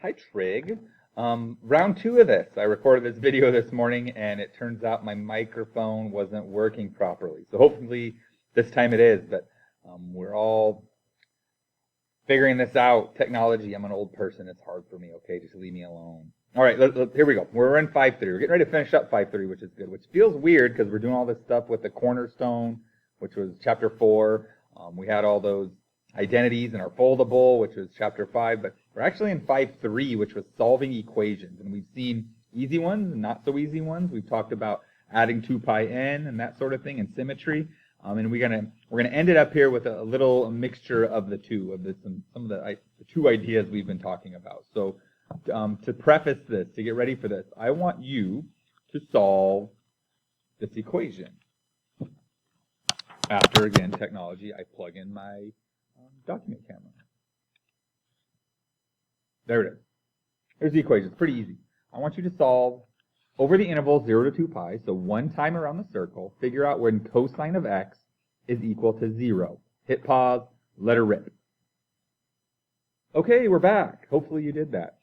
Hi, Trig. Round two of this. I recorded this video this morning, and it turns out my microphone wasn't working properly. So hopefully this time it is, but we're all figuring this out. Technology, I'm an old person. It's hard for me, okay? Just leave me alone. All right, here we go. We're in 5.3. We're getting ready to finish up 5.3, which is good, which feels weird because we're doing all this stuff with the cornerstone, which was chapter 4. We had all those identities in our foldable, which was chapter 5, but we're actually in 5.3, which was solving equations, and we've seen easy ones and not so easy ones. We've talked about adding 2 pi n and that sort of thing, and symmetry, and we're gonna end it up here with a little mixture of the two, of some of the two ideas we've been talking about. So to preface this, to get ready for this, I want you to solve this equation. After, again, technology, I plug in my document camera. There it is. Here's the equation. It's pretty easy. I want you to solve over the interval 0 to 2 pi, so one time around the circle, figure out when cosine of x is equal to 0. Hit pause, let her rip. Okay, we're back. Hopefully you did that.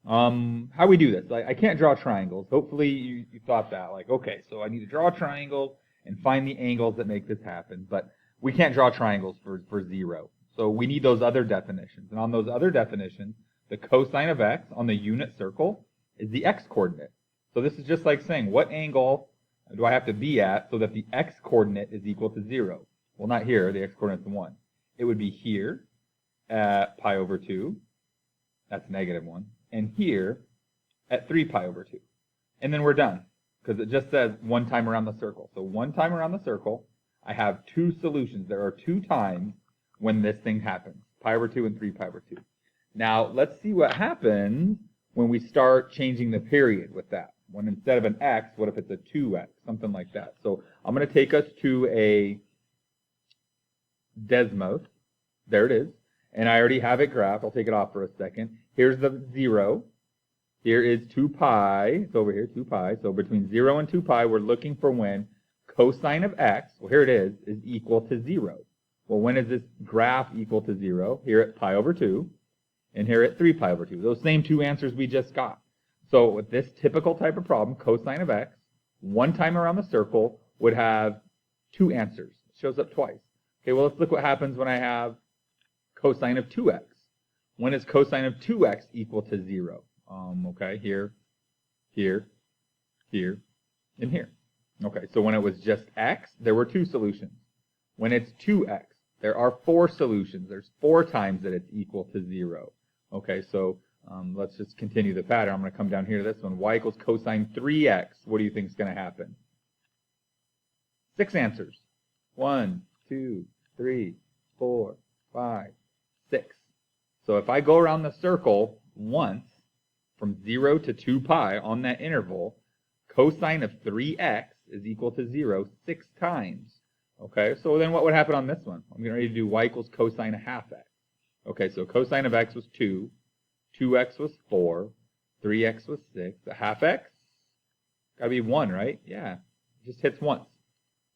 How we do this? I can't draw triangles. Hopefully you thought that. Like, okay, so I need to draw triangles and find the angles that make this happen, but we can't draw triangles for 0. So we need those other definitions. And on those other definitions, the cosine of x on the unit circle is the x-coordinate. So this is just like saying, what angle do I have to be at so that the x-coordinate is equal to 0? Well, not here. The x-coordinate is 1. It would be here at pi over 2. That's negative 1. And here at 3 pi over 2. And then we're done, because it just says one time around the circle. So one time around the circle, I have two solutions. There are 2 times when this thing happens, pi over 2 and 3 pi over 2. Now, let's see what happens when we start changing the period with that. When instead of an x, what if it's a 2x, something like that. So I'm going to take us to a Desmos. There it is. And I already have it graphed. I'll take it off for a second. Here's the 0. Here is 2 pi. It's over here, 2 pi. So between 0 and 2 pi, we're looking for when cosine of x, well, here it is equal to 0. Well, when is this graph equal to 0? Here at pi over 2, and here at 3 pi over 2. Those same two answers we just got. So with this typical type of problem, cosine of x, one time around the circle, would have 2 answers. It shows up twice. Okay, well, let's look what happens when I have cosine of 2x. When is cosine of 2x equal to 0? Okay, here, here, here, and here. Okay, so when it was just x, there were 2 solutions. When it's 2x, there are 4 solutions. There's 4 times that it's equal to 0. Okay, so let's just continue the pattern. I'm going to come down here to this one. Y equals cosine 3x. What do you think is going to happen? 6 answers. 1, 2, 3, 4, 5, 6. So if I go around the circle once, from 0 to 2 pi on that interval, cosine of 3x is equal to 0 6 times. Okay, so then what would happen on this one? I'm getting ready to do y equals cosine of half x. Okay, so cosine of x was 2, 2x was 4, 3x was 6, a half x? Gotta be 1, right? Yeah, it just hits once.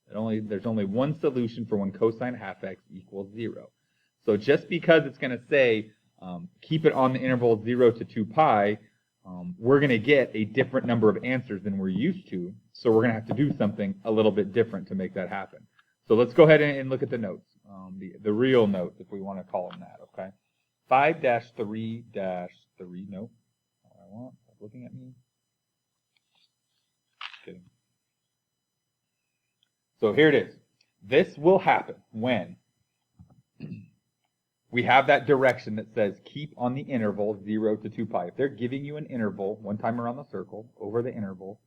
There's only one solution for when cosine of half x equals 0. So just because it's going to say keep it on the interval 0 to 2 pi, we're going to get a different number of answers than we're used to. So we're going to have to do something a little bit different to make that happen. So let's go ahead and look at the notes, the real notes, if we want to call them that, okay? 5-3-3, no, I want, stop looking at me. Just kidding. So here it is. This will happen when we have that direction that says keep on the interval 0 to 2 pi. If they're giving you an interval, one time around the circle, over the interval,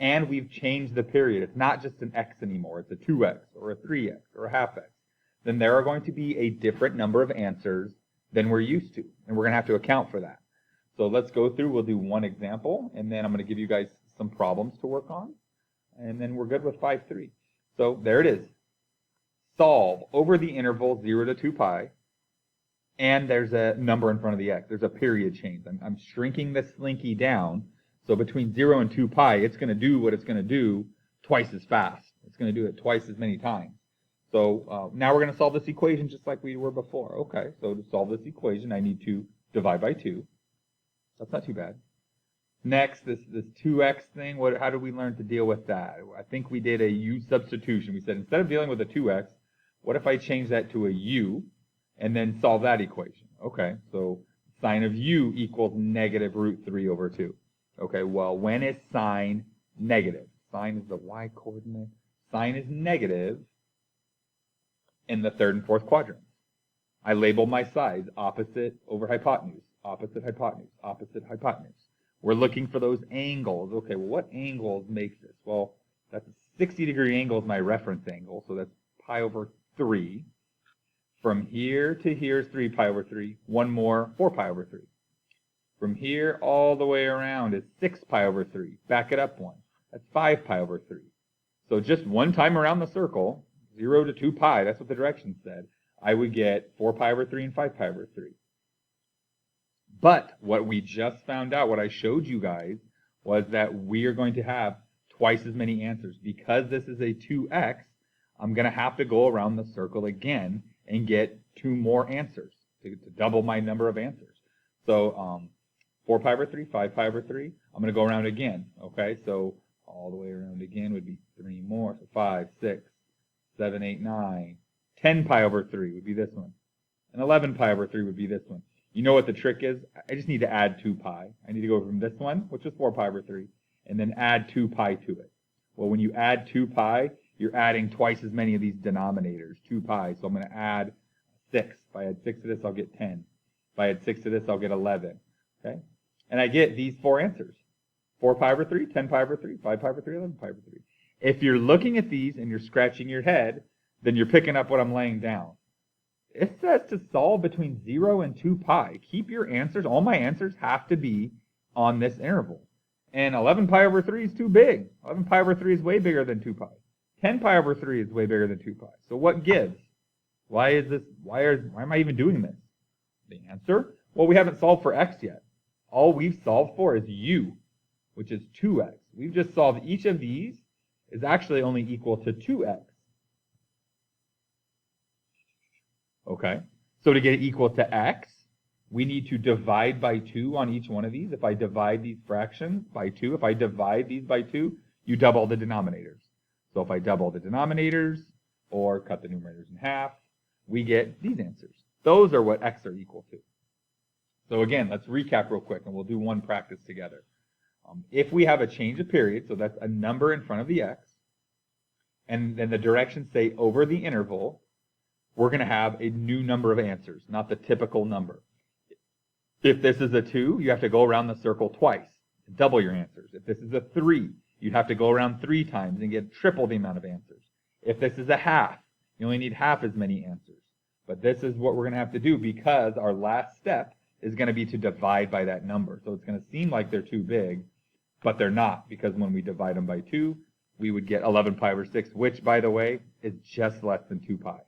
and we've changed the period, it's not just an x anymore, it's a 2x or a 3x or a half x, then there are going to be a different number of answers than we're used to, and we're going to have to account for that. So let's go through, we'll do one example, and then I'm going to give you guys some problems to work on, and then we're good with 5.3. So there it is. Solve over the interval 0 to 2 pi, and there's a number in front of the x. There's a period change. I'm shrinking the slinky down, so between 0 and 2 pi, it's going to do what it's going to do twice as fast. It's going to do it twice as many times. So now we're going to solve this equation just like we were before. Okay, so to solve this equation, I need to divide by 2. That's not too bad. Next, this 2x thing, how did we learn to deal with that? I think we did a u substitution. We said instead of dealing with a 2x, what if I change that to a u and then solve that equation? Okay, so sine of u equals negative root 3 over 2. Okay, well, when is sine negative? Sine is the y coordinate. Sine is negative in the third and fourth quadrants. I label my sides opposite over hypotenuse, opposite hypotenuse, opposite hypotenuse. We're looking for those angles. Okay, well, what angles makes this? Well, that's a 60-degree angle is my reference angle, so that's pi over 3. From here to here is 3 pi over 3. One more, 4 pi over 3. From here all the way around is 6 pi over 3. Back it up one. That's 5 pi over 3. So just one time around the circle, 0 to 2 pi, that's what the directions said, I would get 4 pi over 3 and 5 pi over 3. But what we just found out, what I showed you guys, was that we are going to have twice as many answers. Because this is a 2x, I'm going to have to go around the circle again and get 2 more answers to double my number of answers. So 4 pi over 3, 5 pi over 3, I'm going to go around again. Okay, so all the way around again would be 3 more. So 5, 6, 7, 8, 9. 10 pi over 3 would be this one. And 11 pi over 3 would be this one. You know what the trick is? I just need to add 2 pi. I need to go from this one, which is 4 pi over 3, and then add 2 pi to it. Well, when you add 2 pi, you're adding twice as many of these denominators, 2 pi. So I'm going to add 6. If I add 6 to this, I'll get 10. If I add 6 to this, I'll get 11. Okay? And I get these 4 answers. 4 pi over 3, 10 pi over 3, 5 pi over 3, 11 pi over 3. If you're looking at these and you're scratching your head, then you're picking up what I'm laying down. It says to solve between 0 and 2 pi. Keep your answers, all my answers have to be on this interval. And 11 pi over 3 is too big. 11 pi over 3 is way bigger than 2 pi. 10 pi over 3 is way bigger than 2 pi. So what gives? Why am I even doing this? The answer? Well, we haven't solved for x yet. All we've solved for is u, which is 2x. We've just solved each of these is actually only equal to 2x. Okay, so to get it equal to x, we need to divide by 2 on each one of these. If I divide these fractions by 2, if I divide these by 2, you double the denominators. So if I double the denominators, or cut the numerators in half, we get these answers. Those are what x are equal to. So again, let's recap real quick, and we'll do one practice together. If we have a change of period, so that's a number in front of the x, and then the directions say over the interval, we're going to have a new number of answers, not the typical number. If this is a 2, you have to go around the circle twice, double your answers. If this is a 3, you'd have to go around 3 times and get triple the amount of answers. If this is a half, you only need half as many answers. But this is what we're going to have to do because our last step is going to be to divide by that number. So it's going to seem like they're too big, but they're not, because when we divide them by 2, we would get 11 pi over 6, which, by the way, is just less than 2 pi.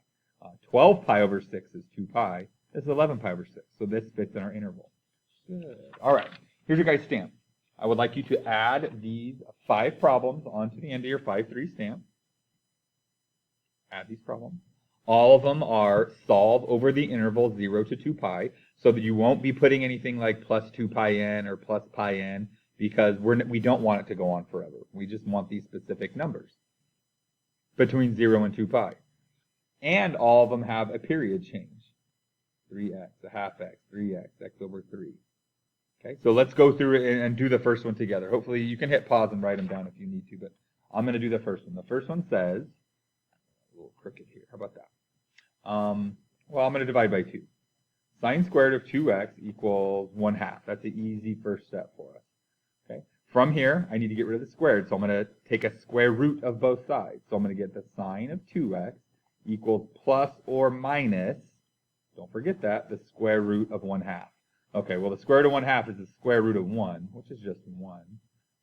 12 pi over 6 is 2 pi. This is 11 pi over 6. So this fits in our interval. Good. All right. Here's your guys' stamp. I would like you to add these 5 problems onto the end of your 5-3 stamp. Add these problems. All of them are solve over the interval 0 to 2 pi, so that you won't be putting anything like plus 2 pi n or plus pi n, because we don't want it to go on forever. We just want these specific numbers between 0 and 2 pi. And all of them have a period change. 3x, a half x, 3x, x over 3. Okay, so let's go through it and do the first one together. Hopefully you can hit pause and write them down if you need to, but I'm going to do the first one. The first one says, a little crooked here, how about that? Well, I'm going to divide by 2. Sine squared of 2x equals 1/2. That's an easy first step for us. Okay. From here, I need to get rid of the squared, so I'm going to take a square root of both sides. So I'm going to get the sine of 2x equals plus or minus, don't forget that, the square root of 1/2. Okay, well the square root of 1/2 is the square root of 1, which is just 1,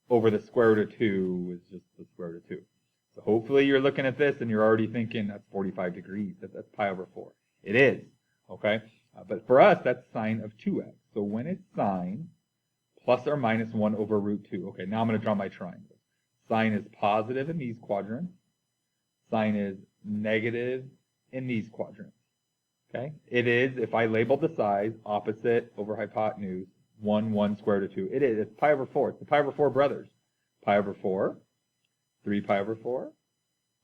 over the square root of 2 is just the square root of 2. So hopefully you're looking at this and you're already thinking that's 45 degrees, that's pi over 4. It is, okay? But for us, that's sine of 2x. So when it's sine plus or minus 1 over root 2, okay, now I'm going to draw my triangle. Sine is positive in these quadrants. Sine is negative in these quadrants. Okay? It is, if I label the sides, opposite over hypotenuse, 1 square root of 2. It is. It's pi over 4. It's the pi over 4 brothers. Pi over 4, 3 pi over 4,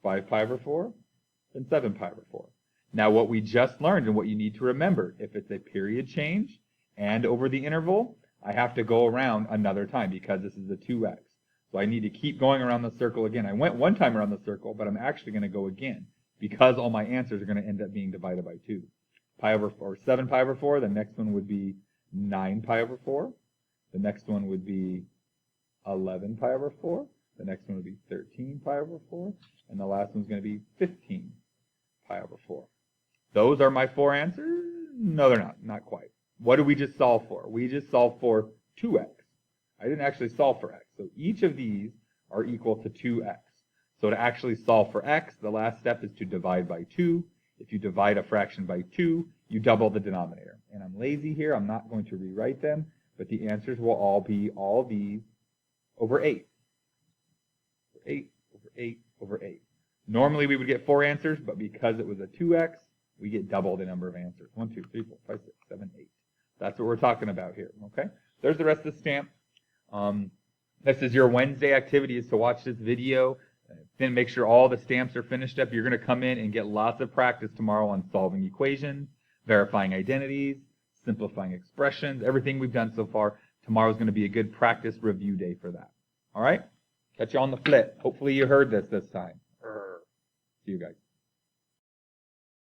5 pi over 4, and 7 pi over 4. Now what we just learned and what you need to remember, if it's a period change and over the interval, I have to go around another time because this is the 2x. So I need to keep going around the circle again. I went one time around the circle, but I'm actually going to go again because all my answers are going to end up being divided by 2. Pi over 4, 7 pi over 4, the next one would be 9 pi over 4. The next one would be 11 pi over 4. The next one would be 13 pi over 4. And the last one's going to be 15 pi over 4. Those are my 4 answers? No, they're not. Not quite. What did we just solve for? We just solved for 2x. I didn't actually solve for x. So each of these are equal to 2x. So to actually solve for x, the last step is to divide by 2. If you divide a fraction by 2, you double the denominator. And I'm lazy here. I'm not going to rewrite them. But the answers will all be all these over 8. 8 over 8 over 8. Normally we would get 4 answers, but because it was a 2x, we get double the number of answers. 1, 2, 3, 4, 5, 6, 7, 8. That's what we're talking about here, okay? There's the rest of the stamp. This is your Wednesday activity, is to watch this video. Then make sure all the stamps are finished up. You're going to come in and get lots of practice tomorrow on solving equations, verifying identities, simplifying expressions, everything we've done so far. Tomorrow's going to be a good practice review day for that. All right? Catch you on the flip. Hopefully you heard this time. See you guys.